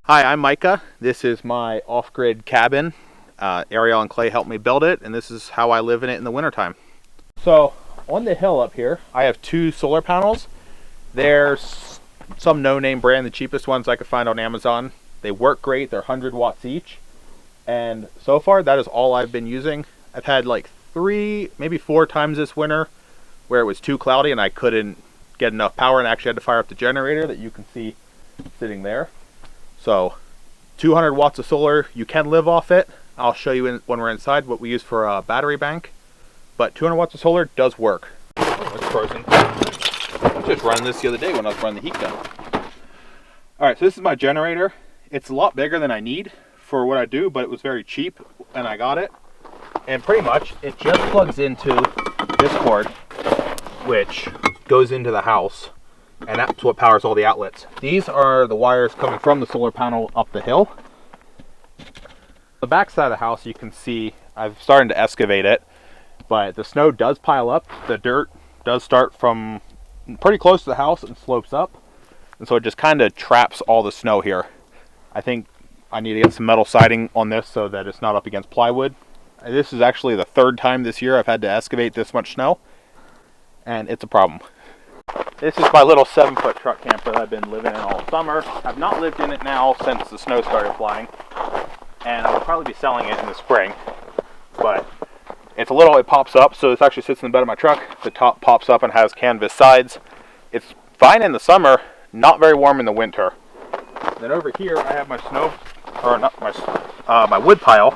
Hi, I'm Micah. This is my off-grid cabin. Ariel and Clay helped me build it, and this is how I live in it in the wintertime. So, on the hill up here, I have two solar panels. There's some no-name brand, the cheapest ones I could find on Amazon. They work great, they're 100 watts each. And so far, that is all I've been using. I've had like 3, maybe 4 times this winter where it was too cloudy and I couldn't get enough power and actually had to fire up the generator that you can see sitting there. So 200 watts of solar, you can live off it. I'll show you when we're inside what we use for a battery bank. But 200 watts of solar does work. Oh, it's frozen. I was just running this the other day when I was running the heat gun. Alright, so this is my generator. It's a lot bigger than I need for what I do, but it was very cheap and I got it. And pretty much it just plugs into this cord, which goes into the house. And that's what powers all the outlets. These are the wires coming from the solar panel up the hill. The back side of the house, you can see I've started to excavate it, but the snow does pile up. The dirt does start from pretty close to the house and slopes up. And so it just kind of traps all the snow here. I think I need to get some metal siding on this so that it's not up against plywood. This is actually the 3rd time this year I've had to excavate this much snow, and it's a problem. This is my little 7-foot truck camper that I've been living in all summer. I've not lived in it now since the snow started flying, and I will probably be selling it in the spring. But it's it pops up, so this actually sits in the bed of my truck. The top pops up and has canvas sides. It's fine in the summer, not very warm in the winter. Then over here I have my wood pile,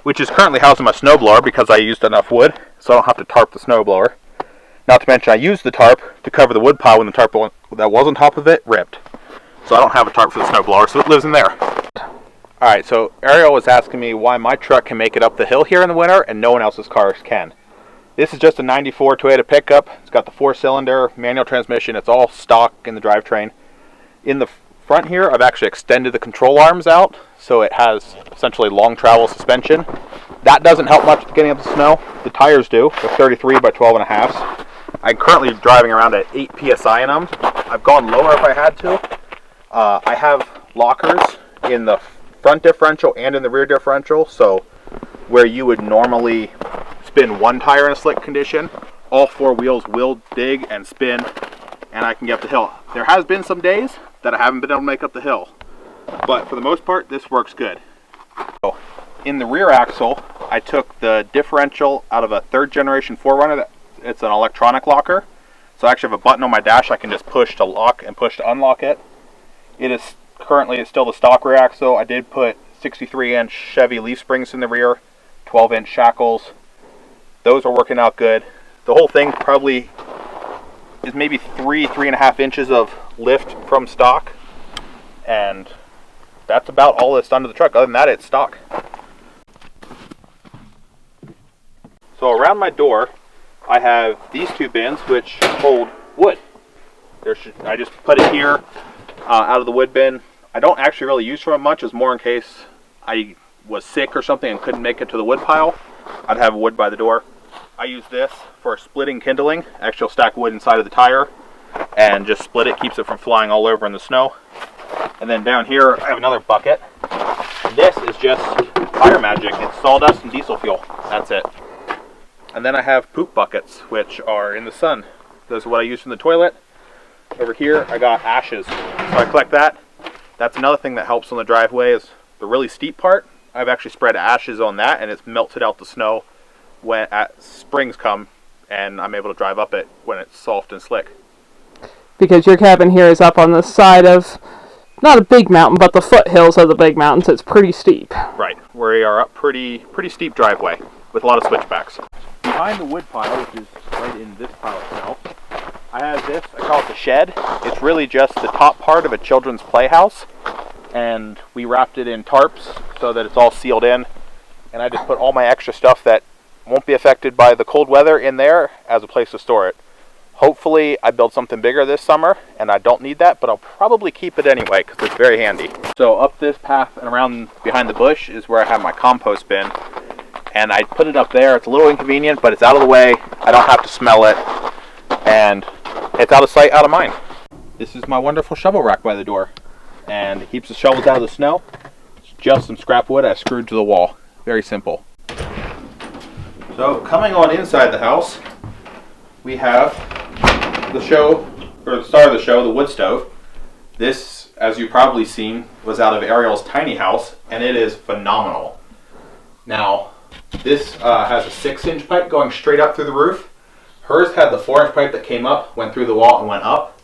which is currently housing my snowblower because I used enough wood, so I don't have to tarp the snowblower. Not to mention I used the tarp to cover the wood pile when the tarp that was on top of it ripped. So I don't have a tarp for the snowblower, so it lives in there. Alright, so Ariel was asking me why my truck can make it up the hill here in the winter and no one else's cars can. This is just a 94 Toyota pickup. It's got the 4-cylinder manual transmission. It's all stock in the drivetrain. In the front here, I've actually extended the control arms out, so it has essentially long travel suspension. That doesn't help much with getting up the snow. The tires do. They're 33 by 12.5. I'm currently driving around at 8 psi in them. I've gone lower if I had to. I have lockers in the front differential and in the rear differential, so where you would normally spin one tire in a slick condition, all 4 wheels will dig and spin, and I can get up the hill. There has been some days that I haven't been able to make up the hill, but for the most part, this works good. So, in the rear axle, I took the differential out of a 3rd generation 4Runner. It's an electronic locker, so I actually have a button on my dash I can just push to lock and push to unlock it. It's still the stock rear axle. I did put 63-inch Chevy leaf springs in the rear, 12-inch shackles. Those are working out good. The whole thing probably is maybe 3.5 inches of lift from stock, and that's about all that's done to the truck. Other than that, it's stock. So around my door, I have these 2 bins which hold wood. I just put it here out of the wood bin. I don't actually really use for it much. It's more in case I was sick or something and couldn't make it to the wood pile. I'd have wood by the door. I use this for splitting kindling. Actually, I'll stack wood inside of the tire and just split it. Keeps it from flying all over in the snow. And then down here, I have another bucket. This is just fire magic. It's sawdust and diesel fuel. That's it. And then I have poop buckets, which are in the sun. Those are what I use from the toilet. Over here, I got ashes. So I collect that. That's another thing that helps on the driveway is the really steep part. I've actually spread ashes on that, and it's melted out the snow when springs come, and I'm able to drive up it when it's soft and slick. Because your cabin here is up on the side of, not a big mountain, but the foothills of the big mountain, so it's pretty steep. Right. We are up pretty steep driveway with a lot of switchbacks. Behind the wood pile, which is right in this pile itself, I have this, I call it the shed. It's really just the top part of a children's playhouse, and we wrapped it in tarps so that it's all sealed in, and I just put all my extra stuff that won't be affected by the cold weather in there as a place to store it. Hopefully I build something bigger this summer, and I don't need that, but I'll probably keep it anyway because it's very handy. So up this path and around behind the bush is where I have my compost bin. And I put it up there. It's a little inconvenient, but it's out of the way. I don't have to smell it. And it's out of sight, out of mind. This is my wonderful shovel rack by the door. and it keeps the shovels out of the snow. It's just some scrap wood I screwed to the wall. Very simple. So coming on inside the house, we have the star of the show, the wood stove. This, as you've probably seen, was out of Ariel's tiny house, and it is phenomenal. Now, this has a 6-inch pipe going straight up through the roof. Hers had the 4-inch pipe that came up, went through the wall and went up,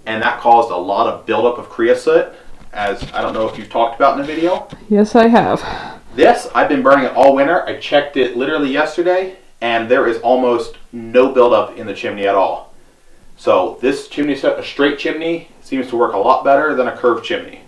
and that caused a lot of buildup of creosote, as I don't know if you've talked about in the video. Yes, I have. This, I've been burning it all winter. I checked it literally yesterday, and there is almost no buildup in the chimney at all. So this chimney set, a straight chimney, seems to work a lot better than a curved chimney.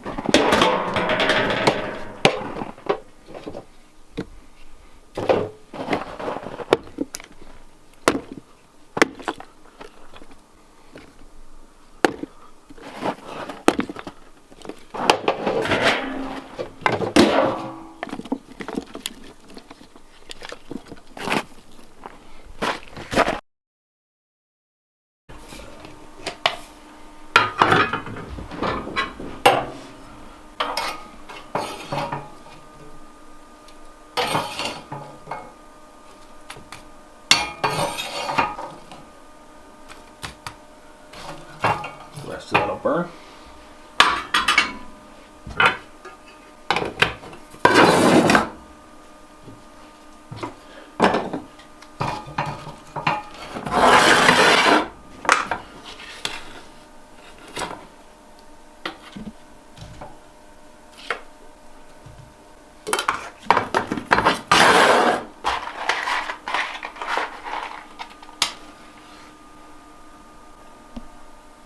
The rest of that'll burn.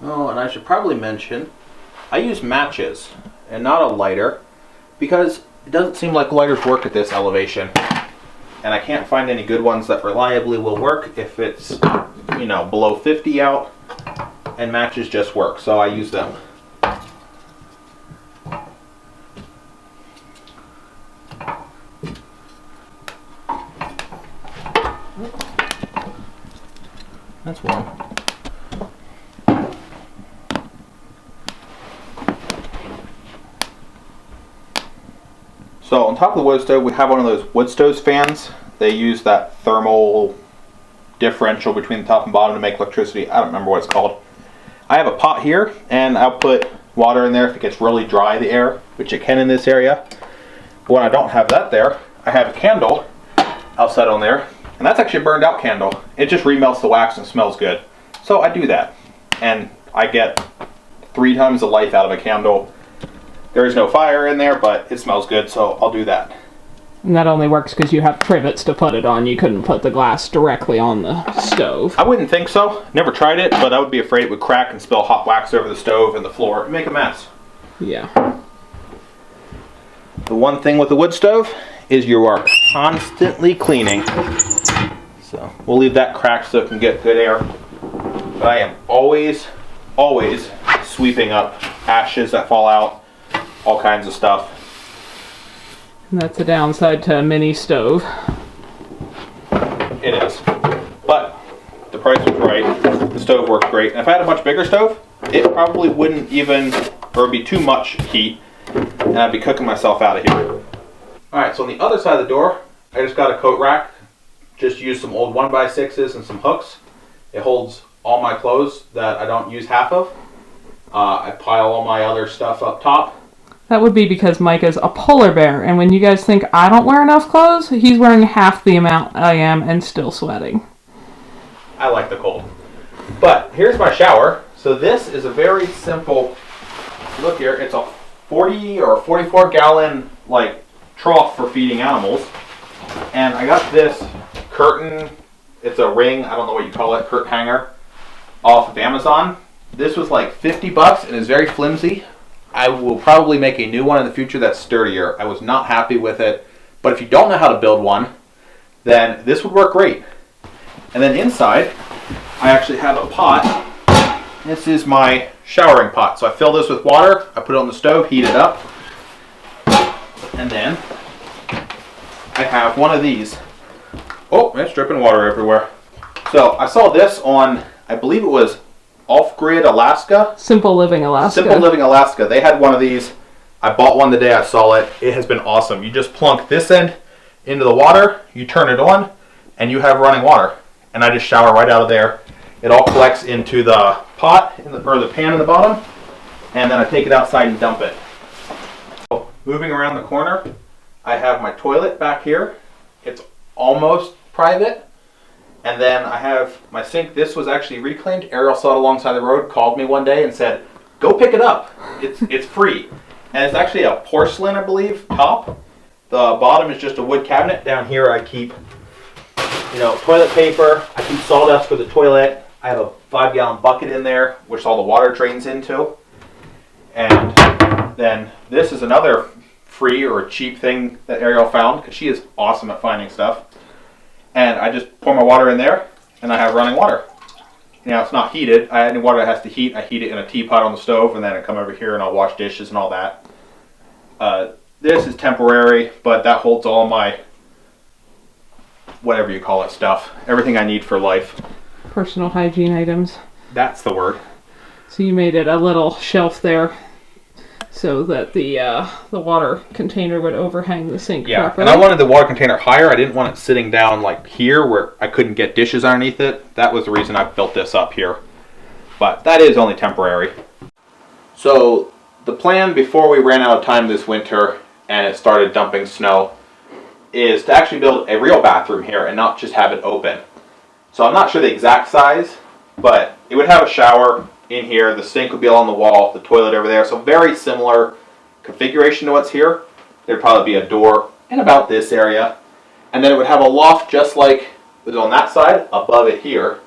Oh, and I should probably mention, I use matches and not a lighter because it doesn't seem like lighters work at this elevation. And I can't find any good ones that reliably will work if it's, you know, below 50 out, and matches just work, so I use them. That's one. So on top of the wood stove, we have one of those wood stove fans. They use that thermal differential between the top and bottom to make electricity. I don't remember what it's called. I have a pot here, and I'll put water in there if it gets really dry, the air, which it can in this area. But when I don't have that there, I have a candle I'll set on there, and that's actually a burned out candle. It just remelts the wax and smells good. So I do that, and I get 3 times the life out of a candle. There is no fire in there, but it smells good, so I'll do that. And that only works because you have trivets to put it on. You couldn't put the glass directly on the stove. I wouldn't think so. Never tried it, but I would be afraid it would crack and spill hot wax over the stove and the floor and make a mess. Yeah. The one thing with the wood stove is you are constantly cleaning. So we'll leave that cracked so it can get good air. But I am always sweeping up ashes that fall out, all kinds of stuff. And that's a downside to a mini stove. It is. But the price was right. The stove worked great. And if I had a much bigger stove, it probably wouldn't even, or be too much heat, and I'd be cooking myself out of here. Alright, so on the other side of the door, I just got a coat rack. Just used some old 1x6s and some hooks. It holds all my clothes that I don't use half of. I pile all my other stuff up top. That would be because Mike is a polar bear, and when you guys think I don't wear enough clothes, he's wearing half the amount I am and still sweating. I like the cold. But here's my shower. So this is a very simple, look here, it's a 40 or 44 gallon like trough for feeding animals. And I got this curtain, it's a ring, I don't know what you call it, curtain hanger, off of Amazon. This was like 50 bucks and is very flimsy. I will probably make a new one in the future that's sturdier. I was not happy with it. But if you don't know how to build one, then this would work great. And then inside, I actually have a pot. This is my showering pot. So I fill this with water, I put it on the stove, heat it up. And then I have one of these. Oh, it's dripping water everywhere. So I saw this on, I believe it was Off-Grid Alaska. Simple Living Alaska. Simple Living Alaska. They had one of these. I bought one the day I saw it. It has been awesome. You just plunk this end into the water, you turn it on, and you have running water. And I just shower right out of there. It all collects into the pot, or the pan in the bottom, and then I take it outside and dump it. So, moving around the corner, I have my toilet back here. It's almost private. And then I have my sink. This was actually reclaimed. Ariel saw it alongside the road, called me one day and said, go pick it up. It's free. And it's actually a porcelain, I believe, top. The bottom is just a wood cabinet. Down here I keep, toilet paper. I keep sawdust for the toilet. I have a 5-gallon bucket in there, which all the water drains into. And then this is another free or cheap thing that Ariel found, because she is awesome at finding stuff. And I just pour my water in there, and I have running water. Now, it's not heated. Any water that has to heat, I heat it in a teapot on the stove, and then I come over here and I'll wash dishes and all that. This is temporary, but that holds all my, whatever you call it, stuff. Everything I need for life. Personal hygiene items. That's the word. So you made it a little shelf there, so that the water container would overhang the sink properly. And I wanted the water container higher. I didn't want it sitting down like here where I couldn't get dishes underneath it. That was the reason I built this up here. But that is only temporary. So the plan before we ran out of time this winter and it started dumping snow is to actually build a real bathroom here and not just have it open. So I'm not sure the exact size, but it would have a shower in here, the sink would be along the wall, the toilet over there, so very similar configuration to what's here. There'd probably be a door in about this area, and then it would have a loft just like was on that side, above it here,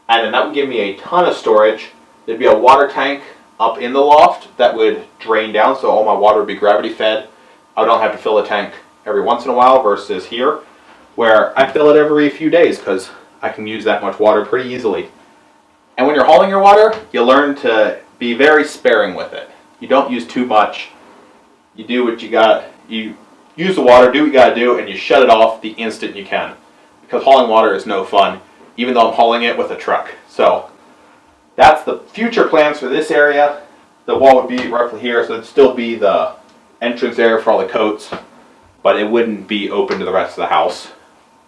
and then that would give me a ton of storage. There'd be a water tank up in the loft that would drain down, so all my water would be gravity fed. I don't have to fill the tank every once in a while versus here, where I fill it every few days because I can use that much water pretty easily. And when you're hauling your water, you learn to be very sparing with it. You don't use too much. You do what you got. You use the water, do what you got to do, and you shut it off the instant you can. Because hauling water is no fun, even though I'm hauling it with a truck. So that's the future plans for this area. The wall would be roughly here, so it'd still be the entrance area for all the coats, but it wouldn't be open to the rest of the house.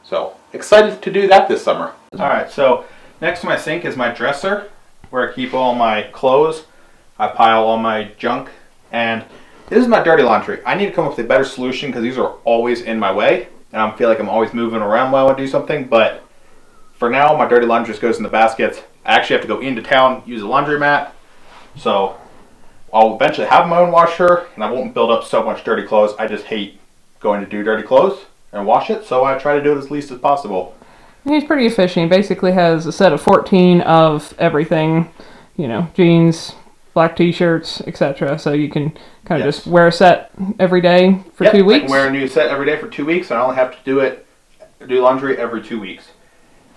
So excited to do that this summer. All right, so next to my sink is my dresser, where I keep all my clothes. I pile all my junk, and this is my dirty laundry. I need to come up with a better solution because these are always in my way, and I feel like I'm always moving around while I do something, but for now, my dirty laundry just goes in the baskets. I actually have to go into town, use a laundromat, so I'll eventually have my own washer, and I won't build up so much dirty clothes. I just hate going to do dirty clothes and wash it, so I try to do it as least as possible. He's pretty efficient. He basically has a set of 14 of everything, jeans, black t-shirts, etc. So you can kind of just wear a set every day for 2 weeks. I can wear a new set every day for 2 weeks, and I only have to do laundry every 2 weeks.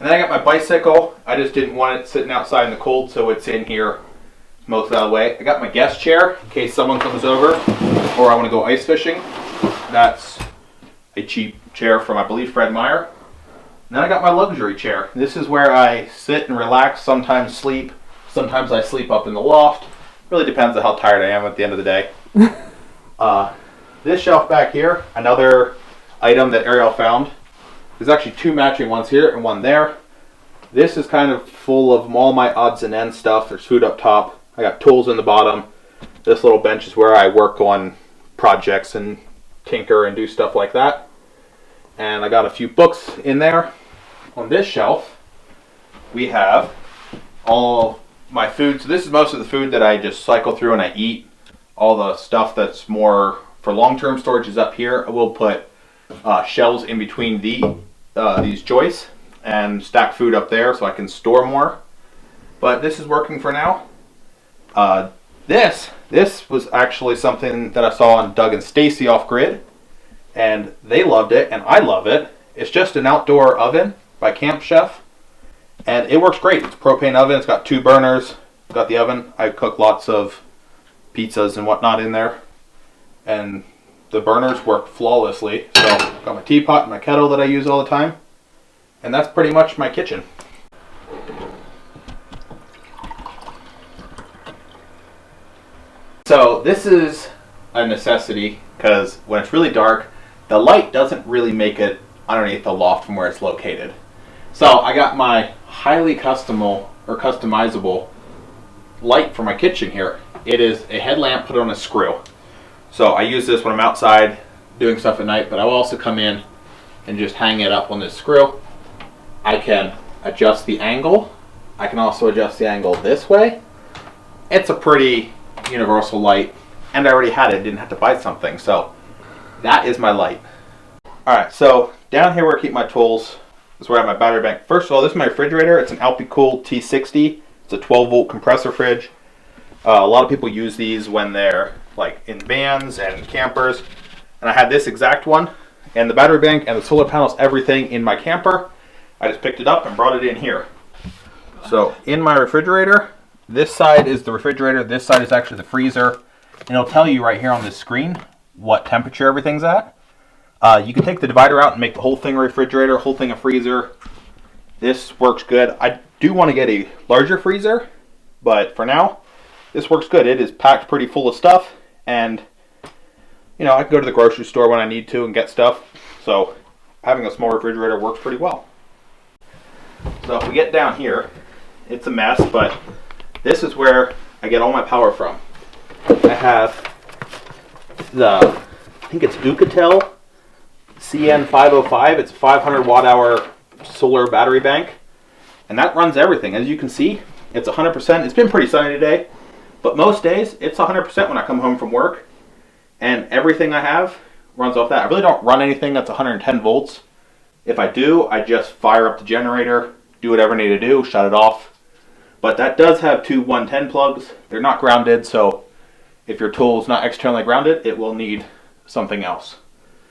And then I got my bicycle. I just didn't want it sitting outside in the cold, so it's in here most of the way. I got my guest chair in case someone comes over or I want to go ice fishing. That's a cheap chair from, I believe, Fred Meyer. And then I got my luxury chair. This is where I sit and relax, sometimes sleep. Sometimes I sleep up in the loft. Really depends on how tired I am at the end of the day. This shelf back here, another item that Ariel found. There's actually 2 matching ones here and one there. This is kind of full of all my odds and ends stuff. There's food up top. I got tools in the bottom. This little bench is where I work on projects and tinker and do stuff like that. And I got a few books in there. On this shelf, we have all my food. So this is most of the food that I just cycle through and I eat. All the stuff that's more for long-term storage is up here. I will put shelves in between these joists and stack food up there so I can store more. But this is working for now. This was actually something that I saw on Doug and Stacy Off-Grid, and they loved it, and I love it. It's just an outdoor oven by Camp Chef, and it works great. It's a propane oven. It's got 2 burners. It's got the oven. I cook lots of pizzas and whatnot in there, and the burners work flawlessly. So I've got my teapot and my kettle that I use all the time, and that's pretty much my kitchen. So this is a necessity because when it's really dark, the light doesn't really make it underneath the loft from where it's located. So I got my highly customizable light for my kitchen here. It is a headlamp put on a screw. So I use this when I'm outside doing stuff at night, but I will also come in and just hang it up on this screw. I can adjust the angle. I can also adjust the angle this way. It's a pretty universal light, and I already had it, didn't have to buy something. So that is my light. Alright, so down here where I keep my tools is where I have my battery bank. First of all, this is my refrigerator. It's an Alpicool T60. It's a 12-volt compressor fridge. A lot of people use these when they're like in vans and campers. And I had this exact one, and the battery bank and the solar panels, everything in my camper. I just picked it up and brought it in here. So in my refrigerator, this side is the refrigerator, this side is actually the freezer. And it'll tell you right here on this screen what temperature everything's at. You can take the divider out and make the whole thing a refrigerator, whole thing a freezer. This works good. I do want to get a larger freezer, but for now, this works good. It is packed pretty full of stuff, and you know, I can go to the grocery store when I need to and get stuff. So having a small refrigerator works pretty well. So if we get down here, it's a mess, but this is where I get all my power from. I have I think it's Ducatel CN505. It's a 500 watt hour solar battery bank, and that runs everything. As you can see, it's 100%. It's been pretty sunny today, but most days it's 100% when I come home from work, and everything I have runs off that. I really don't run anything that's 110 volts. If I do, I just fire up the generator, do whatever I need to do, shut it off. But that does have two 110 plugs. They're not grounded, so if your tool is not externally grounded, it will need something else.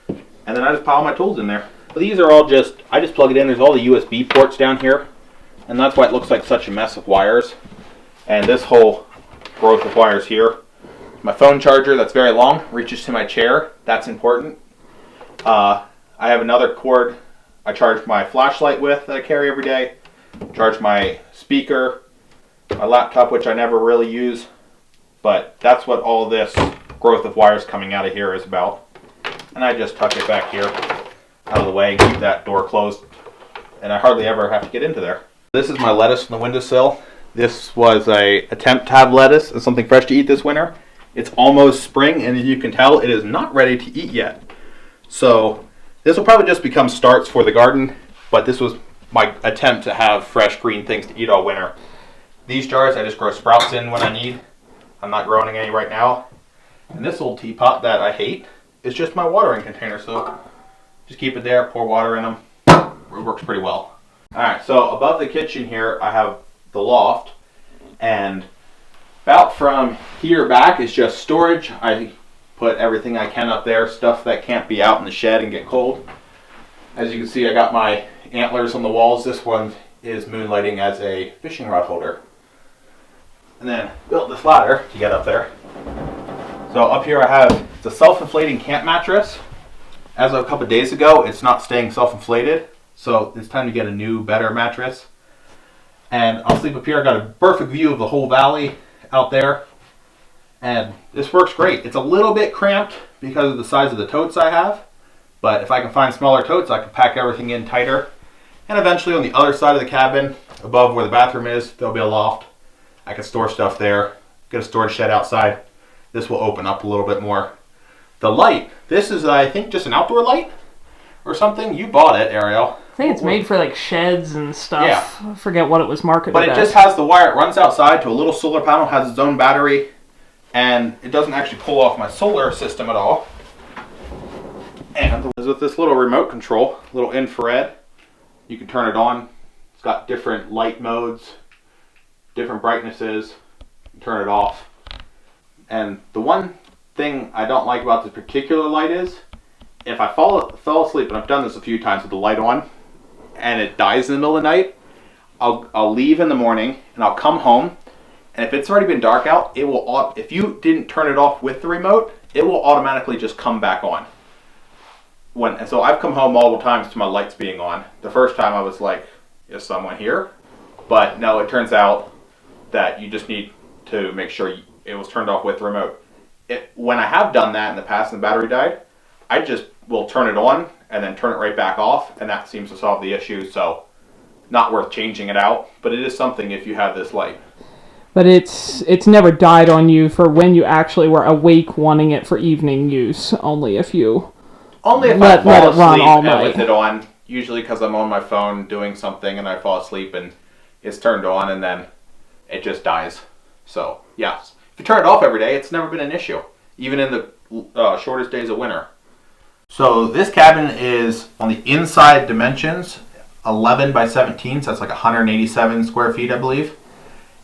And then I just pile my tools in there. These are all I just plug it in. There's all the USB ports down here, and that's why it looks like such a mess of wires. And this whole growth of wires here. My phone charger, that's very long, reaches to my chair. That's important. I have another cord I charge my flashlight with that I carry every day. Charge my speaker, my laptop, which I never really use. But that's what all this growth of wires coming out of here is about. And I just tuck it back here out of the way and keep that door closed. And I hardly ever have to get into there. This is my lettuce on the windowsill. This was a attempt to have lettuce and something fresh to eat this winter. It's almost spring, and as you can tell, it is not ready to eat yet. So this will probably just become starts for the garden, but this was my attempt to have fresh green things to eat all winter. These jars I just grow sprouts in when I need. I'm not growing any right now. And this old teapot that I hate is just my watering container, so just keep it there, pour water in them. It works pretty well. Alright, so above the kitchen here I have the loft, and about from here back is just storage. I put everything I can up there, stuff that can't be out in the shed and get cold. As you can see, I got my antlers on the walls. This one is moonlighting as a fishing rod holder. And then built this ladder to get up there. So up here I have, it's a self-inflating camp mattress. As of a couple of days ago, it's not staying self-inflated, so it's time to get a new, better mattress. And I'll sleep up here. I got a perfect view of the whole valley out there, and this works great. It's a little bit cramped because of the size of the totes I have, but if I can find smaller totes, I can pack everything in tighter. And eventually on the other side of the cabin, above where the bathroom is, there'll be a loft. I can store stuff there, get a storage shed outside. This will open up a little bit more. The light, this is I think just an outdoor light or something. You bought it, Ariel. I think it's made for like sheds and stuff. Yeah. I forget what it was marketed But it as. just has the wire. It runs outside to a little solar panel, has its own battery, and it doesn't actually pull off my solar system at all. And with this little remote control, little infrared, you can turn it on. It's got different light modes, different brightnesses. You can turn it off. And the one thing I don't like about this particular light is, if I fell asleep, and I've done this a few times with the light on, and it dies in the middle of the night, I'll leave in the morning, and I'll come home, and if it's already been dark out, it will, if you didn't turn it off with the remote, it will automatically just come back on. And so I've come home multiple times to my lights being on. The first time I was like, is someone here? But no, it turns out that you just need to make sure it was turned off with the remote. when I have done that in the past and the battery died, I just will turn it on and then turn it right back off, and that seems to solve the issue. So not worth changing it out, but it is something if you have this light. But it's never died on you for when you actually were awake wanting it for evening use. Only if you I fall asleep and with it on. Usually because I'm on my phone doing something and I fall asleep and it's turned on and then it just dies. So yeah, if you turn it off every day, it's never been an issue, even in the shortest days of winter. So this cabin is on the inside dimensions, 11 by 17, so that's like 187 square feet, I believe.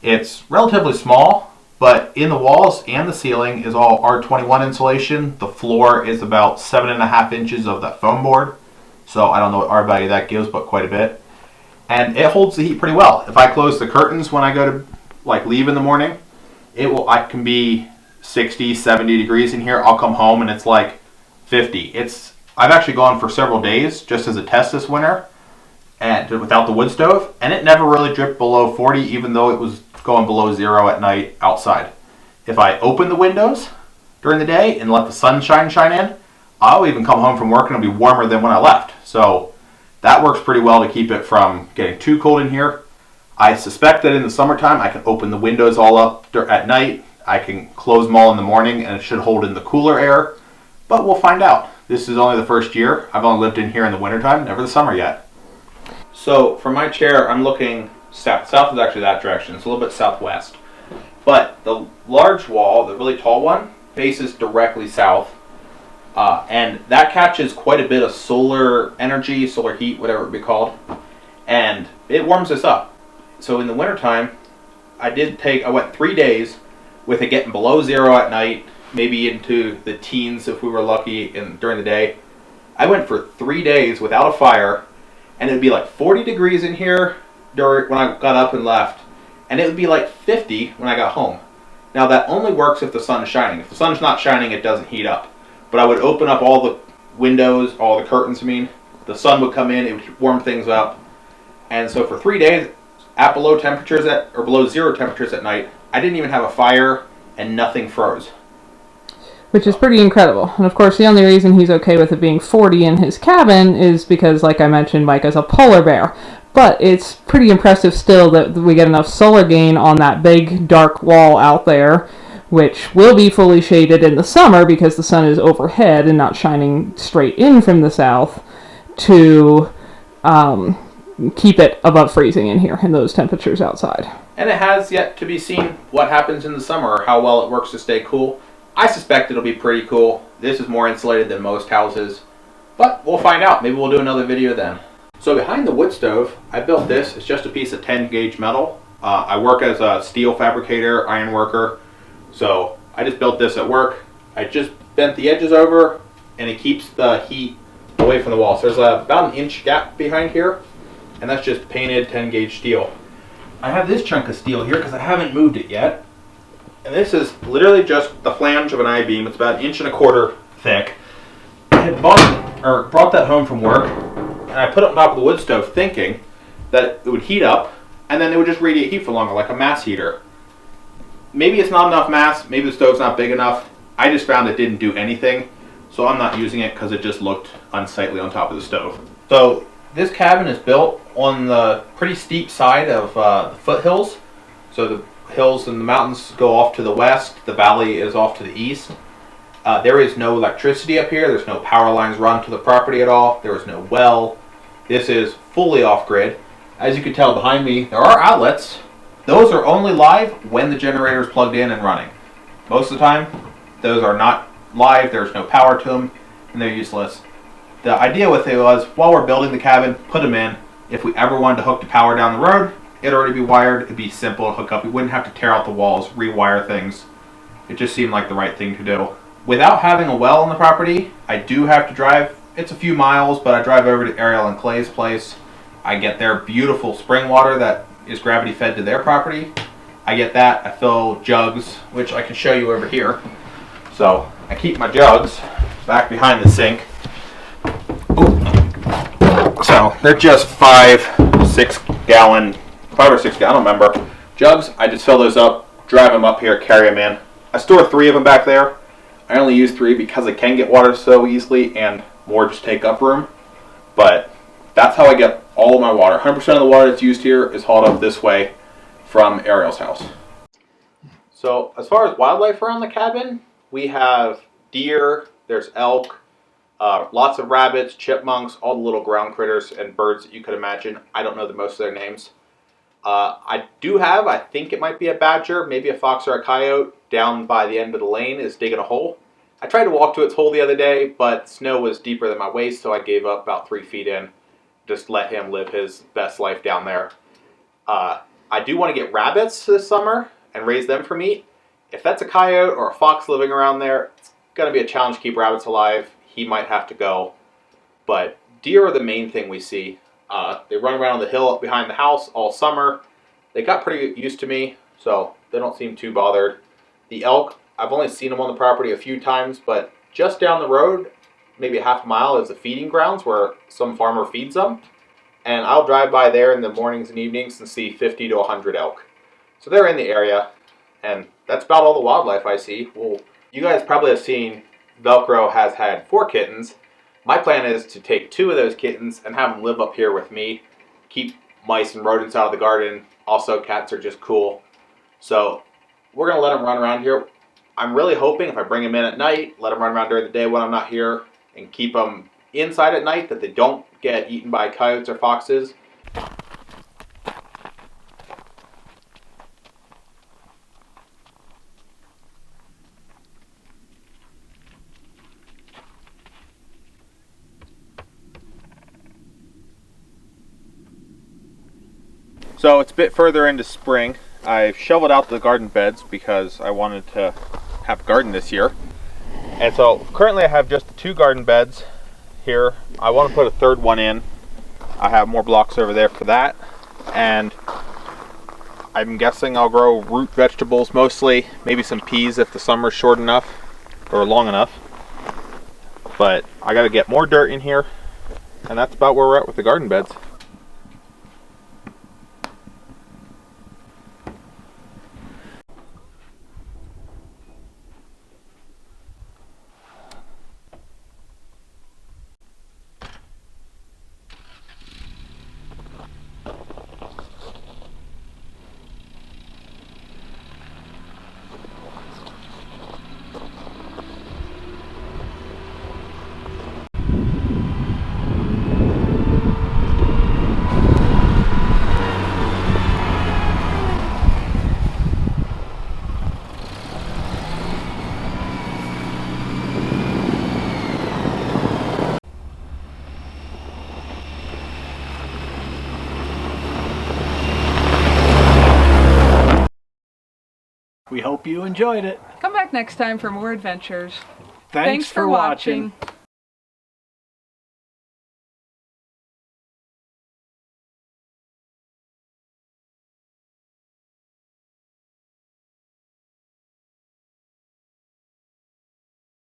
It's relatively small, but in the walls and the ceiling is all R21 insulation. The floor is about 7.5 inches of that foam board. So I don't know what R value that gives, but quite a bit. And it holds the heat pretty well. If I close the curtains when I go to leave in the morning, I can be 60, 70 degrees in here. I'll come home and it's like 50. I've actually gone for several days just as a test this winter and without the wood stove, and it never really dripped below 40, even though it was going below 0 at night outside. If I open the windows during the day and let the sunshine shine in, I'll even come home from work and it'll be warmer than when I left. So that works pretty well to keep it from getting too cold in here. I suspect that in the summertime I can open the windows all up at night. I can close them all in the morning and it should hold in the cooler air, but we'll find out. This is only the first year. I've only lived in here in the wintertime, never the summer yet. So from my chair, I'm looking south. South is actually that direction. It's a little bit southwest. But the large wall, the really tall one, faces directly south. And that catches quite a bit of solar energy, solar heat, whatever it would be called. And it warms us up. So in the wintertime, I went 3 days with it getting below 0 at night, maybe into the teens if we were lucky during the day. I went for 3 days without a fire, and it would be like 40 degrees in here when I got up and left, and it would be like 50 when I got home. Now that only works if the sun is shining. If the sun's not shining, it doesn't heat up. But I would open up all the windows, all the curtains, the sun would come in, it would warm things up. And so for 3 days, at below 0 temperatures at night, I didn't even have a fire and nothing froze. Which is pretty incredible. And of course, the only reason he's okay with it being 40 in his cabin is because, like I mentioned, Mike is a polar bear. But it's pretty impressive still that we get enough solar gain on that big dark wall out there, which will be fully shaded in the summer because the sun is overhead and not shining straight in from the south, to keep it above freezing in here in those temperatures outside. And it has yet to be seen what happens in the summer or how well it works to stay cool. I suspect it'll be pretty cool. This is more insulated than most houses, but we'll find out. Maybe we'll do another video then. So behind the wood stove, I built this. It's just a piece of 10 gauge metal. I work as a steel fabricator, iron worker, so I just built this at work. I just bent the edges over, and it keeps the heat away from the wall. So there's about an inch gap behind here, and that's just painted 10 gauge steel. I have this chunk of steel here because I haven't moved it yet. And this is literally just the flange of an I-beam. It's about 1.25 inches thick. I had brought that home from work, and I put it on top of the wood stove thinking that it would heat up, and then it would just radiate heat for longer, like a mass heater. Maybe it's not enough mass, maybe the stove's not big enough. I just found it didn't do anything, so I'm not using it because it just looked unsightly on top of the stove. So this cabin is built on the pretty steep side of the foothills. So the hills and the mountains go off to the west, the valley is off to the east. There is no electricity up here, there's no power lines run to the property at all, there is no well. This is fully off-grid. As you can tell behind me, there are outlets. Those are only live when the generator is plugged in and running. Most of the time, those are not live, there's no power to them, and they're useless. The idea with it was, while we're building the cabin, put them in. If we ever wanted to hook the power down the road, it'd already be wired, it'd be simple to hook up. We wouldn't have to tear out the walls, rewire things. It just seemed like the right thing to do. Without having a well on the property, I do have to drive. It's a few miles, but I drive over to Ariel and Clay's place. I get their beautiful spring water that is gravity fed to their property. I get that, I fill jugs, which I can show you over here. So I keep my jugs back behind the sink. Ooh. So they're just 5 or 6 gallon, I don't remember, jugs. I just fill those up, drive them up here, carry them in. I store 3 of them back there. I only use 3 because I can get water so easily and more just take up room. But that's how I get all of my water. 100% of the water that's used here is hauled up this way from Ariel's house. So as far as wildlife around the cabin, we have deer, there's elk, lots of rabbits, chipmunks, all the little ground critters and birds that you could imagine. I don't know most of their names. I do have, I think it might be a badger, maybe a fox or a coyote down by the end of the lane is digging a hole. I tried to walk to its hole the other day, but snow was deeper than my waist, so I gave up about 3 feet in. Just let him live his best life down there. I do want to get rabbits this summer and raise them for meat. If that's a coyote or a fox living around there, it's going to be a challenge to keep rabbits alive. He might have to go. But deer are the main thing we see. They run around the hill behind the house all summer. They got pretty used to me, so they don't seem too bothered. The elk, I've only seen them on the property a few times, but just down the road, maybe a half mile, is the feeding grounds where some farmer feeds them. And I'll drive by there in the mornings and evenings and see 50 to 100 elk. So they're in the area, and that's about all the wildlife I see. Well, you guys probably have seen Velcro has had 4 kittens. My plan is to take 2 of those kittens and have them live up here with me, keep mice and rodents out of the garden. Also, cats are just cool. So we're going to let them run around here. I'm really hoping if I bring them in at night, let them run around during the day when I'm not here, and keep them inside at night that they don't get eaten by coyotes or foxes. So it's a bit further into spring. I've shoveled out the garden beds because I wanted to have a garden this year. And so currently I have just 2 garden beds here. I want to put a 3rd one in. I have more blocks over there for that. And I'm guessing I'll grow root vegetables mostly, maybe some peas if the summer's short enough or long enough. But I got to get more dirt in here, and that's about where we're at with the garden beds. We hope you enjoyed it. Come back next time for more adventures. Thanks for watching.